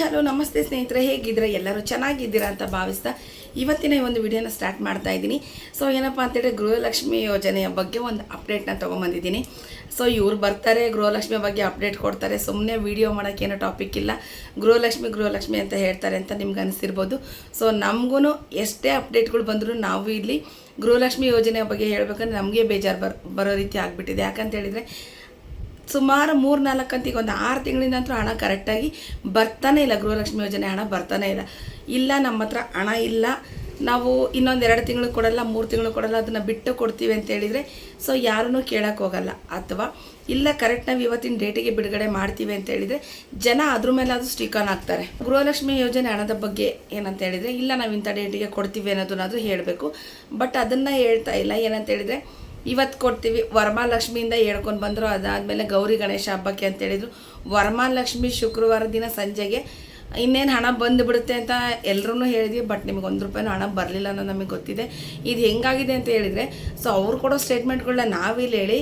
Hello ನಮಸ್ತೆ ಸ್ನೇಹಿತರೆ, ಹೇಗಿದ್ದೀರಾ? ಎಲ್ಲರೂ ಚೆನ್ನಾಗಿದ್ದೀರಾ ಅಂತ ಭಾವಿಸ್ತಾ ಇವತ್ತಿನ ಈ ಒಂದು ವಿಡಿಯೋನ ಸ್ಟಾರ್ಟ್ ಮಾಡ್ತಾ ಇದ್ದೀನಿ. ಸೊ ಏನಪ್ಪ ಅಂತೇಳಿ ಗೃಹಲಕ್ಷ್ಮಿ ಯೋಜನೆಯ ಬಗ್ಗೆ ಒಂದು ಅಪ್ಡೇಟ್ನ ತೊಗೊಂಬಂದಿದ್ದೀನಿ. ಸೊ ಇವ್ರು ಬರ್ತಾರೆ, ಗೃಹಲಕ್ಷ್ಮಿ ಬಗ್ಗೆ ಅಪ್ಡೇಟ್ ಕೊಡ್ತಾರೆ, ಸುಮ್ಮನೆ ವಿಡಿಯೋ ಮಾಡೋಕ್ಕೆ ಏನೋ ಟಾಪಿಕ್ ಇಲ್ಲ, ಗೃಹಲಕ್ಷ್ಮಿ ಅಂತ ಹೇಳ್ತಾರೆ ಅಂತ ನಿಮ್ಗೆ ಅನಿಸಿರ್ಬೋದು. ಸೊ ನಮಗೂ ಎಷ್ಟೇ ಅಪ್ಡೇಟ್ಗಳು ಬಂದರೂ ನಾವು ಇಲ್ಲಿ ಗೃಹಲಕ್ಷ್ಮಿ ಯೋಜನೆಯ ಬಗ್ಗೆ ಹೇಳಬೇಕಂದ್ರೆ ನಮಗೆ ಬೇಜಾರು ಬರೋ ರೀತಿ ಆಗಿಬಿಟ್ಟಿದೆ. ಯಾಕಂತ ಹೇಳಿದರೆ ಸುಮಾರು 3-4 ಕಂತಿಗೆ ಒಂದು 6 ತಿಂಗಳಿಂದಂತೂ ಹಣ ಕರೆಕ್ಟಾಗಿ ಬರ್ತಾನೆ ಇಲ್ಲ. ಗೃಹಲಕ್ಷ್ಮಿ ಯೋಜನೆ ಹಣ ಬರ್ತಾನೆ ಇಲ್ಲ. ನಮ್ಮ ಹತ್ರ ಹಣ ಇಲ್ಲ, ನಾವು ಇನ್ನೊಂದು 2 ತಿಂಗಳು ಕೊಡಲ್ಲ, 3 ತಿಂಗಳು ಕೊಡಲ್ಲ, ಅದನ್ನು ಬಿಟ್ಟು ಕೊಡ್ತೀವಿ ಅಂತ ಹೇಳಿದರೆ ಸೊ ಯಾರೂ ಕೇಳೋಕ್ಕೆ ಹೋಗಲ್ಲ. ಅಥವಾ ಇಲ್ಲ ಕರೆಕ್ಟ್ ನಾವು ಇವತ್ತಿನ ಡೇಟಿಗೆ ಬಿಡುಗಡೆ ಮಾಡ್ತೀವಿ ಅಂತ ಹೇಳಿದರೆ ಜನ ಅದ್ರ ಮೇಲೆ ಅದು ಸ್ಟಿಕ್ ಆನ್ ಆಗ್ತಾರೆ. ಗೃಹಲಕ್ಷ್ಮಿ ಯೋಜನೆ ಹಣದ ಬಗ್ಗೆ ಏನಂತ ಹೇಳಿದರೆ ಇಲ್ಲ ನಾವು ಇಂಥ ಡೇಟಿಗೆ ಕೊಡ್ತೀವಿ ಅನ್ನೋದನ್ನಾದರೂ ಹೇಳಬೇಕು. ಬಟ್ ಅದನ್ನು ಹೇಳ್ತಾ ಇಲ್ಲ. ಏನಂತ ಹೇಳಿದರೆ ಇವತ್ತು ಕೊಡ್ತೀವಿ, ವರಮಹಾಲಕ್ಷ್ಮಿಯಿಂದ ಹೇಳ್ಕೊಂಡು ಬಂದರು, ಅದಾದಮೇಲೆ ಗೌರಿ ಗಣೇಶ ಹಬ್ಬಕ್ಕೆ ಅಂತ ಹೇಳಿದರು. ವರಮಹಾಲಕ್ಷ್ಮಿ ಶುಕ್ರವಾರ ದಿನ ಸಂಜೆಗೆ ಇನ್ನೇನು ಹಣ ಬಂದುಬಿಡುತ್ತೆ ಅಂತ ಎಲ್ಲರೂ ಹೇಳಿದ್ವಿ. ಬಟ್ ನಿಮಗೆ ₹1 ಹಣ ಬರಲಿಲ್ಲ ಅನ್ನೋ ನಮಗೆ ಗೊತ್ತಿದೆ. ಇದು ಹೆಂಗಾಗಿದೆ ಅಂತ ಹೇಳಿದರೆ ಸೊ ಅವ್ರು ಕೊಡೋ ಸ್ಟೇಟ್ಮೆಂಟ್ಗಳನ್ನ ನಾವಿಲ್ಲಿ ಹೇಳಿ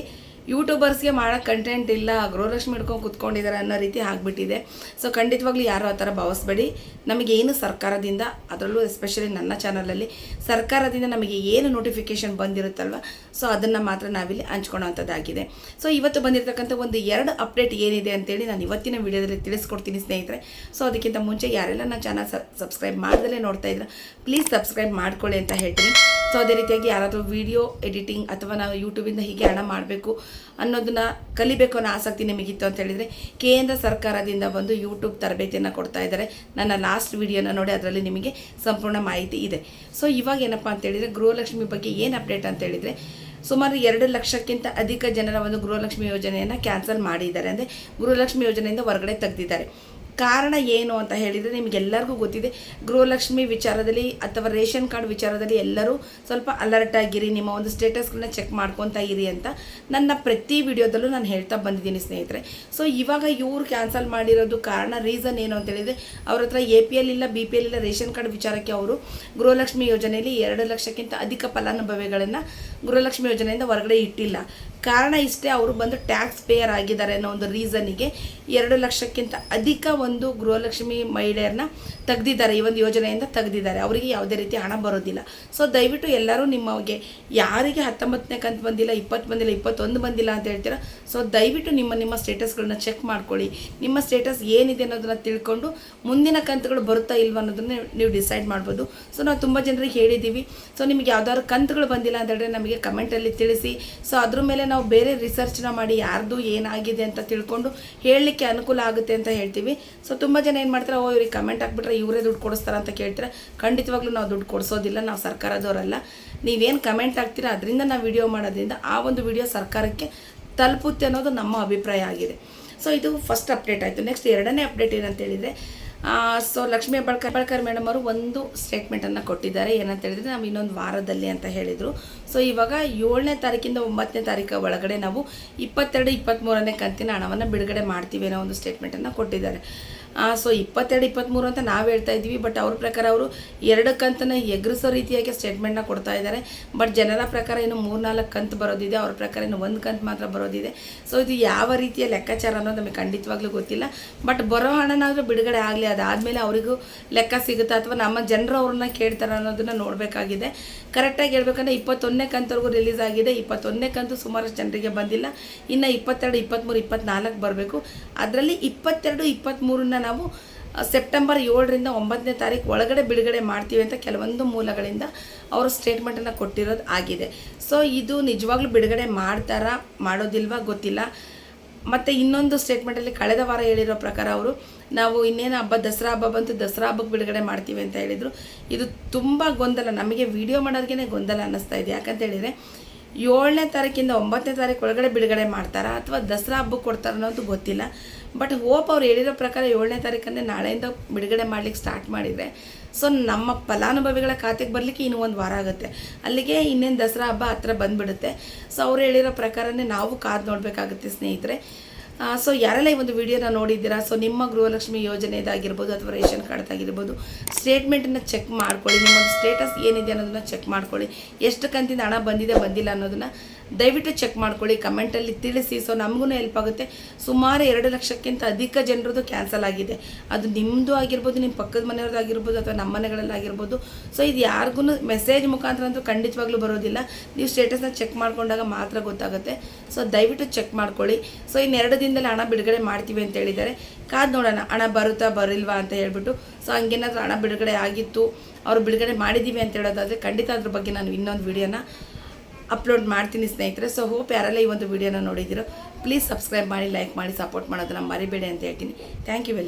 ಯೂಟ್ಯೂಬರ್ಸ್ಗೆ ಮಾಡೋ ಕಂಟೆಂಟ್ ಇಲ್ಲ, ಗೃಹಲಕ್ಷ್ಮಿ ಹಿಡ್ಕೊಂಡು ಕೂತ್ಕೊಂಡಿದ್ದಾರೆ ಅನ್ನೋ ರೀತಿ ಆಗಿಬಿಟ್ಟಿದೆ. ಸೊ ಖಂಡಿತವಾಗ್ಲೂ ಯಾರು ಆ ಥರ ಭಾವಿಸ್ಬೇಡಿ. ನಮಗೇನು ಸರ್ಕಾರದಿಂದ, ಅದರಲ್ಲೂ ಎಸ್ಪೆಷಲಿ ನನ್ನ ಚಾನಲಲ್ಲಿ ಸರ್ಕಾರದಿಂದ ನಮಗೆ ಏನು ನೋಟಿಫಿಕೇಷನ್ ಬಂದಿರುತ್ತಲ್ವ ಸೊ ಅದನ್ನು ಮಾತ್ರ ನಾವಿಲ್ಲಿ ಹಂಚ್ಕೊಳ್ಳೋವಂಥದ್ದಾಗಿದೆ. ಸೊ ಇವತ್ತು ಬಂದಿರತಕ್ಕಂಥ ಒಂದು 2 ಅಪ್ಡೇಟ್ ಏನಿದೆ ಅಂತೇಳಿ ನಾನು ಇವತ್ತಿನ ವಿಡಿಯೋದಲ್ಲಿ ತಿಳಿಸ್ಕೊಡ್ತೀನಿ ಸ್ನೇಹಿತರೆ. ಸೊ ಅದಕ್ಕಿಂತ ಮುಂಚೆ ಯಾರೆಲ್ಲ ನನ್ನ ಚಾನಲ್ ಸಬ್ಸ್ಕ್ರೈಬ್ ಮಾಡ್ದಲೇ ನೋಡ್ತಾ ಇದ್ರೆ ಪ್ಲೀಸ್ ಸಬ್ಸ್ಕ್ರೈಬ್ ಮಾಡ್ಕೊಳ್ಳಿ ಅಂತ ಹೇಳ್ತೀನಿ. ಸೊ ಅದೇ ರೀತಿಯಾಗಿ ಯಾರಾದರೂ ವಿಡಿಯೋ ಎಡಿಟಿಂಗ್ ಅಥವಾ ನಾವು ಯೂಟ್ಯೂಬಿಂದ ಹೀಗೆ ಹಣ ಮಾಡಬೇಕು ಅನ್ನೋದನ್ನ ಕಲಿಬೇಕು ಅನ್ನೋ ಆಸಕ್ತಿ ನಿಮಗಿತ್ತು ಅಂತ ಹೇಳಿದರೆ ಕೇಂದ್ರ ಸರ್ಕಾರದಿಂದ ಬಂದು ಯೂಟ್ಯೂಬ್ ತರಬೇತಿಯನ್ನು ಕೊಡ್ತಾ ಇದ್ದಾರೆ. ನನ್ನ ಲಾಸ್ಟ್ ವಿಡಿಯೋನ ನೋಡಿ, ಅದರಲ್ಲಿ ನಿಮಗೆ ಸಂಪೂರ್ಣ ಮಾಹಿತಿ ಇದೆ. ಸೊ ಇವಾಗ ಏನಪ್ಪ ಅಂತ ಹೇಳಿದರೆ ಗೃಹಲಕ್ಷ್ಮಿ ಬಗ್ಗೆ ಏನು ಅಪ್ಡೇಟ್ ಅಂತ ಹೇಳಿದರೆ ಸುಮಾರು 2 ಲಕ್ಷಕ್ಕಿಂತ ಅಧಿಕ ಜನರ ಒಂದು ಗೃಹಲಕ್ಷ್ಮಿ ಯೋಜನೆಯನ್ನು ಕ್ಯಾನ್ಸಲ್ ಮಾಡಿದ್ದಾರೆ. ಅಂದರೆ ಗೃಹಲಕ್ಷ್ಮಿ ಯೋಜನೆಯಿಂದ ಹೊರಗಡೆ ತೆಗೆದಿದ್ದಾರೆ. ಕಾರಣ ಏನು ಅಂತ ಹೇಳಿದರೆ ನಿಮಗೆಲ್ಲರಿಗೂ ಗೊತ್ತಿದೆ. ಗೃಹಲಕ್ಷ್ಮಿ ವಿಚಾರದಲ್ಲಿ ಅಥವಾ ರೇಷನ್ ಕಾರ್ಡ್ ವಿಚಾರದಲ್ಲಿ ಎಲ್ಲರೂ ಸ್ವಲ್ಪ ಅಲರ್ಟ್ ಆಗಿರಿ, ನಿಮ್ಮ ಒಂದು ಸ್ಟೇಟಸ್ಗಳನ್ನ ಚೆಕ್ ಮಾಡ್ಕೊತಾ ಇರಿ ಅಂತ ನನ್ನ ಪ್ರತಿ ವಿಡಿಯೋದಲ್ಲೂ ನಾನು ಹೇಳ್ತಾ ಬಂದಿದ್ದೀನಿ ಸ್ನೇಹಿತರೆ. ಸೊ ಇವಾಗ ಇವರು ಕ್ಯಾನ್ಸಲ್ ಮಾಡಿರೋದು ಕಾರಣ ರೀಸನ್ ಏನು ಅಂತ ಹೇಳಿದರೆ ಅವ್ರ ಹತ್ರ APL ಇಲ್ಲ, BPL ಇಲ್ಲ, ರೇಷನ್ ಕಾರ್ಡ್ ವಿಚಾರಕ್ಕೆ ಅವರು ಗೃಹಲಕ್ಷ್ಮಿ ಯೋಜನೆಯಲ್ಲಿ 2 ಲಕ್ಷಕ್ಕಿಂತ ಅಧಿಕ ಫಲಾನುಭವಿಗಳನ್ನು ಗೃಹಲಕ್ಷ್ಮಿ ಯೋಜನೆಯಿಂದ ಹೊರಗಡೆ ಇಟ್ಟಿಲ್ಲ. ಕಾರಣ ಇಷ್ಟೇ, ಅವರು ಬಂದು ಟ್ಯಾಕ್ಸ್ ಪೇಯರ್ ಆಗಿದ್ದಾರೆ ಅನ್ನೋ ಒಂದು ರೀಸನ್ನಿಗೆ 2 ಲಕ್ಷಕ್ಕಿಂತ ಅಧಿಕ ಒಂದು ಗೃಹಲಕ್ಷ್ಮಿ ಮಹಿಳೆಯರನ್ನ ತೆಗೆದಿದ್ದಾರೆ, ಈ ಒಂದು ಯೋಜನೆಯಿಂದ ತೆಗೆದಿದ್ದಾರೆ. ಅವರಿಗೆ ಯಾವುದೇ ರೀತಿ ಹಣ ಬರೋದಿಲ್ಲ. ಸೊ ದಯವಿಟ್ಟು ಎಲ್ಲರೂ ನಿಮಗೆ ಯಾರಿಗೆ 19ನೇ ಕಂತು ಬಂದಿಲ್ಲ, 20 ಬಂದಿಲ್ಲ, 21 ಬಂದಿಲ್ಲ ಅಂತ ಹೇಳ್ತೀರಾ, ಸೊ ದಯವಿಟ್ಟು ನಿಮ್ಮ ಸ್ಟೇಟಸ್ಗಳನ್ನ ಚೆಕ್ ಮಾಡ್ಕೊಳ್ಳಿ. ನಿಮ್ಮ ಸ್ಟೇಟಸ್ ಏನಿದೆ ಅನ್ನೋದನ್ನ ತಿಳ್ಕೊಂಡು ಮುಂದಿನ ಕಂತುಗಳು ಬರುತ್ತಾ ಇಲ್ವ ಅನ್ನೋದನ್ನ ನೀವು ಡಿಸೈಡ್ ಮಾಡ್ಬೋದು. ಸೊ ನಾವು ತುಂಬ ಜನರಿಗೆ ಹೇಳಿದ್ದೀವಿ. ಸೊ ನಿಮಗೆ ಯಾವ್ದಾದ್ರು ಕಂತುಗಳು ಬಂದಿಲ್ಲ ಅಂತ ಹೇಳಿದ್ರೆ ನಮಗೆ ಕಮೆಂಟಲ್ಲಿ ತಿಳಿಸಿ. ಸೊ ಅದ್ರ ಮೇಲೆ ನಾವು ಬೇರೆ ರಿಸರ್ಚ್ನ ಮಾಡಿ ಯಾರ್ದು ಏನಾಗಿದೆ ಅಂತ ತಿಳ್ಕೊಂಡು ಹೇಳಲಿಕ್ಕೆ ಅನುಕೂಲ ಆಗುತ್ತೆ ಅಂತ ಹೇಳ್ತೀವಿ. ಸೊ ತುಂಬ ಜನ ಏನು ಮಾಡ್ತಾರೆ, ಇವ್ರಿಗೆ ಕಮೆಂಟ್ ಹಾಕ್ಬಿಟ್ರೆ ಇವರೇ ದುಡ್ಡು ಕೊಡಿಸ್ತಾರೆ ಅಂತ ಕೇಳ್ತಾರೆ. ಖಂಡಿತವಾಗ್ಲೂ ನಾವು ದುಡ್ಡು ಕೊಡಿಸೋದಿಲ್ಲ, ನಾವು ಸರ್ಕಾರದವರಲ್ಲ. ನೀವೇನು ಕಮೆಂಟ್ ಹಾಕ್ತೀರಾ ಅದರಿಂದ ನಾವು ವಿಡಿಯೋ ಮಾಡೋದ್ರಿಂದ ಆ ಒಂದು ವಿಡಿಯೋ ಸರ್ಕಾರಕ್ಕೆ ತಲುಪುತ್ತೆ ಅನ್ನೋದು ನಮ್ಮ ಅಭಿಪ್ರಾಯ ಆಗಿದೆ. ಸೊ ಇದು ಫಸ್ಟ್ ಅಪ್ಡೇಟ್ ಆಯಿತು. ನೆಕ್ಸ್ಟ್ 2ನೇ ಅಪ್ಡೇಟ್ ಏನಂತ ಹೇಳಿದರೆ ಸೊ ಲಕ್ಷ್ಮೀ ಹೆಬ್ಬಾಳ್ಕರ್ ಮೇಡಮ್ ಅವರು ಒಂದು ಸ್ಟೇಟ್ಮೆಂಟನ್ನು ಕೊಟ್ಟಿದ್ದಾರೆ. ಏನಂತ ಹೇಳಿದರೆ ನಾವು ಇನ್ನೊಂದು ವಾರದಲ್ಲಿ ಅಂತ ಹೇಳಿದರು. ಸೊ ಇವಾಗ 7ನೇ ತಾರೀಕಿಂದ 9ನೇ ತಾರೀಕು ಒಳಗಡೆ ನಾವು 22, 23ನೇ ಕಂತಿನ ಹಣವನ್ನು ಬಿಡುಗಡೆ ಮಾಡ್ತೀವಿ ಅನ್ನೋ ಒಂದು ಸ್ಟೇಟ್ಮೆಂಟನ್ನು ಕೊಟ್ಟಿದ್ದಾರೆ. ಸೊ 22, 23 ಅಂತ ನಾವು ಹೇಳ್ತಾ ಇದ್ದೀವಿ. ಬಟ್ ಅವ್ರ ಪ್ರಕಾರ ಅವರು 2 ಕಂತನ್ನು ಎಗರಿಸೋ ರೀತಿಯಾಗಿ ಸ್ಟೇಟ್ಮೆಂಟ್ನ ಕೊಡ್ತಾ ಇದ್ದಾರೆ. ಬಟ್ ಜನರ ಪ್ರಕಾರ ಇನ್ನು 3-4 ಕಂತು ಬರೋದಿದೆ, ಅವ್ರ ಪ್ರಕಾರ ಇನ್ನು 1 ಕಂತು ಮಾತ್ರ ಬರೋದಿದೆ. ಸೊ ಇದು ಯಾವ ರೀತಿಯ ಲೆಕ್ಕಾಚಾರ ಅನ್ನೋದು ನಮಗೆ ಖಂಡಿತವಾಗ್ಲೂ ಗೊತ್ತಿಲ್ಲ. ಬಟ್ ಬರೋ ಹಣನಾದರೂ ಬಿಡುಗಡೆ ಆಗಲಿ, ಅದಾದಮೇಲೆ ಅವರಿಗೂ ಲೆಕ್ಕ ಸಿಗುತ್ತಾ ಅಥವಾ ನಮ್ಮ ಜನರು ಅವ್ರನ್ನ ಕೇಳ್ತಾರೆ ಅನ್ನೋದನ್ನು ನೋಡಬೇಕಾಗಿದೆ. ಕರೆಕ್ಟಾಗಿ ಹೇಳ್ಬೇಕಂದ್ರೆ 21ನೇ ಕಂತವರೆಗೂ ರಿಲೀಸ್ ಆಗಿದೆ. 21ನೇ ಕಂತು ಸುಮಾರು ಜನರಿಗೆ ಬಂದಿಲ್ಲ. ಇನ್ನು 22, 23, 24 ಬರಬೇಕು. ಅದರಲ್ಲಿ 22, 23ನ್ನ ನಾವು ಸೆಪ್ಟೆಂಬರ್ 7ರಿಂದ 9ನೇ ತಾರೀಕು ಒಳಗಡೆ ಬಿಡುಗಡೆ ಮಾಡ್ತೀವಿ ಅಂತ ಕೆಲವೊಂದು ಮೂಲಗಳಿಂದ ಅವರು ಸ್ಟೇಟ್ಮೆಂಟನ್ನು ಕೊಟ್ಟಿರೋದು ಆಗಿದೆ. ಸೊ ಇದು ನಿಜವಾಗ್ಲೂ ಬಿಡುಗಡೆ ಮಾಡ್ತಾರಾ ಮಾಡೋದಿಲ್ವಾ ಗೊತ್ತಿಲ್ಲ. ಮತ್ತು ಇನ್ನೊಂದು ಸ್ಟೇಟ್ಮೆಂಟಲ್ಲಿ ಕಳೆದ ವಾರ ಹೇಳಿರೋ ಪ್ರಕಾರ ಅವರು ನಾವು ಇನ್ನೇನು ದಸರಾ ಹಬ್ಬ ಬಂತು, ದಸರಾ ಹಬ್ಬಕ್ಕೆ ಬಿಡುಗಡೆ ಮಾಡ್ತೀವಿ ಅಂತ ಹೇಳಿದರು. ಇದು ತುಂಬ ಗೊಂದಲ, ನಮಗೆ ವಿಡಿಯೋ ಮಾಡೋದಕ್ಕೆ ಗೊಂದಲ ಅನ್ನಿಸ್ತಾ ಇದೆ. ಯಾಕಂತ ಹೇಳಿದರೆ 7ನೇ ತಾರೀಕಿಂದ 9ನೇ ತಾರೀಕು ಒಳಗಡೆ ಬಿಡುಗಡೆ ಮಾಡ್ತಾರಾ ಅಥವಾ ದಸರಾ ಹಬ್ಬಕ್ಕೆ ಕೊಡ್ತಾರ ಅನ್ನೋದು ಗೊತ್ತಿಲ್ಲ. ಬಟ್ ಹೋಪ್ ಅವ್ರು ಹೇಳಿರೋ ಪ್ರಕಾರ 7ನೇ ತಾರೀಕಂದರೆ ನಾಳೆಯಿಂದ ಬಿಡುಗಡೆ ಮಾಡಲಿಕ್ಕೆ ಸ್ಟಾರ್ಟ್ ಮಾಡಿದರೆ ಸೊ ನಮ್ಮ ಫಲಾನುಭವಿಗಳ ಖಾತೆಗೆ ಬರಲಿಕ್ಕೆ ಇನ್ನೂ 1 ವಾರ ಆಗುತ್ತೆ. ಅಲ್ಲಿಗೆ ಇನ್ನೇನು ದಸರಾ ಹಬ್ಬ ಹತ್ರ ಬಂದುಬಿಡುತ್ತೆ. ಸೊ ಅವ್ರು ಹೇಳಿರೋ ಪ್ರಕಾರನೇ ನಾವು ಕಾದು ನೋಡಬೇಕಾಗುತ್ತೆ ಸ್ನೇಹಿತರೆ. ಸೊ ಯಾರೆಲ್ಲ ಈ ಒಂದು ವಿಡಿಯೋನ ನೋಡಿದ್ದೀರಾ, ಸೊ ನಿಮ್ಮ ಗೃಹಲಕ್ಷ್ಮಿ ಯೋಜನೆದಾಗಿರ್ಬೋದು ಅಥವಾ ರೇಷನ್ ಕಾರ್ಡ್ದಾಗಿರ್ಬೋದು ಸ್ಟೇಟ್ಮೆಂಟನ್ನು ಚೆಕ್ ಮಾಡ್ಕೊಳ್ಳಿ. ನಿಮ್ಮೊಂದು ಸ್ಟೇಟಸ್ ಏನಿದೆ ಅನ್ನೋದನ್ನು ಚೆಕ್ ಮಾಡ್ಕೊಳ್ಳಿ. ಎಷ್ಟು ಕಂತಿಂದ ಹಣ ಬಂದಿದೆ ಬಂದಿಲ್ಲ ಅನ್ನೋದನ್ನು ದಯವಿಟ್ಟು ಚೆಕ್ ಮಾಡ್ಕೊಳ್ಳಿ, ಕಮೆಂಟಲ್ಲಿ ತಿಳಿಸಿ. ಸೊ ನಮಗೂ ಹೆಲ್ಪ್ ಆಗುತ್ತೆ. ಸುಮಾರು 2 ಲಕ್ಷಕ್ಕಿಂತ ಅಧಿಕ ಜನರದ್ದು ಕ್ಯಾನ್ಸಲ್ ಆಗಿದೆ. ಅದು ನಿಮ್ಮದು ಆಗಿರ್ಬೋದು, ನಿಮ್ಮ ಪಕ್ಕದ ಮನೆಯವ್ರದ್ದು ಆಗಿರ್ಬೋದು, ಅಥವಾ ನಮ್ಮ ಮನೆಗಳಲ್ಲಾಗಿರ್ಬೋದು. ಸೊ ಇದು ಯಾರಿಗೂ ಮೆಸೇಜ್ ಮುಖಾಂತರ ಅಂತೂ ಖಂಡಿತವಾಗ್ಲೂ ಬರೋದಿಲ್ಲ. ನೀವು ಸ್ಟೇಟಸ್ನ ಚೆಕ್ ಮಾಡ್ಕೊಂಡಾಗ ಮಾತ್ರ ಗೊತ್ತಾಗುತ್ತೆ. ಸೊ ದಯವಿಟ್ಟು ಚೆಕ್ ಮಾಡ್ಕೊಳ್ಳಿ. ಸೊ ಇನ್ನು 2 ದಿನದಲ್ಲಿ ಹಣ ಬಿಡುಗಡೆ ಮಾಡ್ತೀವಿ ಅಂತ ಹೇಳಿದ್ದಾರೆ. ಕಾದು ನೋಡೋಣ ಹಣ ಬರುತ್ತಾ ಬರಿಲ್ವಾ ಅಂತ ಹೇಳ್ಬಿಟ್ಟು. ಸೊ ಹಂಗೇನಾದ್ರೂ ಹಣ ಬಿಡುಗಡೆ ಆಗಿತ್ತು, ಅವರು ಬಿಡುಗಡೆ ಮಾಡಿದ್ದೀವಿ ಅಂತ ಹೇಳೋದಾದರೆ ಖಂಡಿತ ಅದ್ರ ಬಗ್ಗೆ ನಾನು ಇನ್ನೊಂದು ವಿಡಿಯೋನ ಅಪ್ಲೋಡ್ ಮಾಡ್ತೀನಿ ಸ್ನೇಹಿತರೆ. ಸೊ ಹೋಪ್ ಯಾರೆಲ್ಲ ಈ ಒಂದು ವಿಡಿಯೋನ ನೋಡಿದ್ದೀರೋ ಪ್ಲೀಸ್ ಸಬ್ಸ್ಕ್ರೈಬ್ ಮಾಡಿ, ಲೈಕ್ ಮಾಡಿ, ಸಪೋರ್ಟ್ ಮಾಡೋದನ್ನ ಮರಿಬೇಡಿ ಅಂತ ಹೇಳ್ತೀನಿ. Thank you very